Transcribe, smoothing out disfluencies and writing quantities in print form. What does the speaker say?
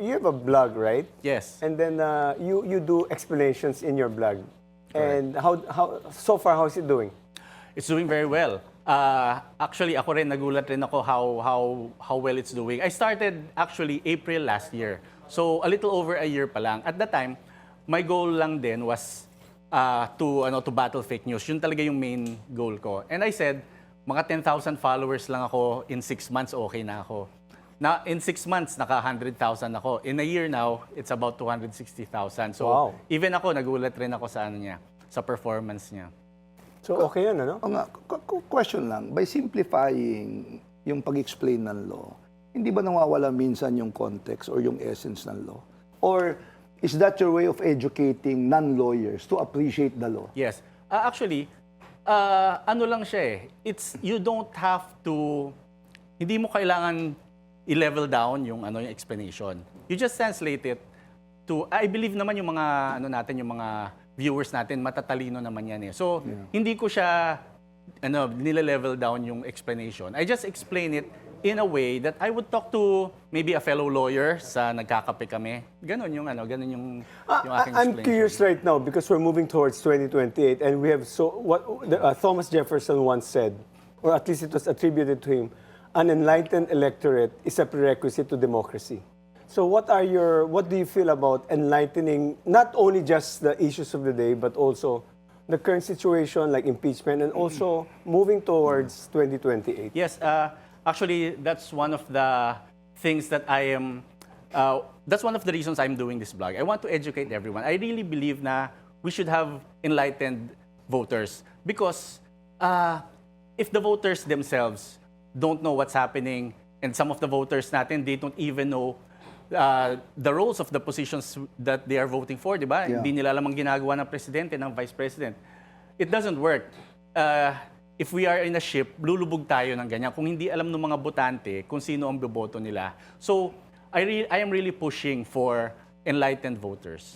you have a blog, right? Yes. And then you do explanations in your blog. And how so far how's it doing? It's doing very well. Actually, ako rin, nagulat rin ako how well it's doing. I started actually April last year. So, a little over a year pa lang. At that time, my goal lang din was to battle fake news. Yun talaga yung main goal ko. And I said, mga 10,000 followers lang ako, in 6 months, okay na ako. Na, in 6 months, naka 100,000 ako. In a year now, it's about 260,000. So, Wow. even ako, nagulat rin ako sa ano niya, sa performance niya. So okay yun, ano? O nga, question lang, by simplifying yung pag-explain ng law, hindi ba nawawala minsan yung context or yung essence ng law? Or is that your way of educating non-lawyers to appreciate the law? Yes. Actually, ano lang siya eh. You don't have to, hindi mo kailangan i-level down yung explanation. You just translate it to, I believe naman yung mga, yung mga viewers natin, matatalino naman yan eh. So, hindi ko siya, nile-level down yung explanation. I just explain it in a way that I would talk to maybe a fellow lawyer sa nagkakape kami. Ganon yung aking I'm explanation. curious right now because we're moving towards 2028 and we have Thomas Jefferson once said, or at least it was attributed to him, an enlightened electorate is a prerequisite to democracy. So what do you feel about enlightening not only just the issues of the day but also the current situation like impeachment and also moving towards 2028? Yes, actually, that's one of the things that that's one of the reasons I'm doing this blog. I want to educate everyone. I really believe na we should have enlightened voters because if the voters themselves don't know what's happening and some of the voters natin, they don't even know the roles of the positions that they are voting for, di ba? Yeah. Hindi nila alam ang ginagawa ng presidente, ng vice president. It doesn't work. If we are in a ship, lulubog tayo ng ganyan kung hindi alam ng mga botante kung sino ang boboto nila. So, I am really pushing for enlightened voters.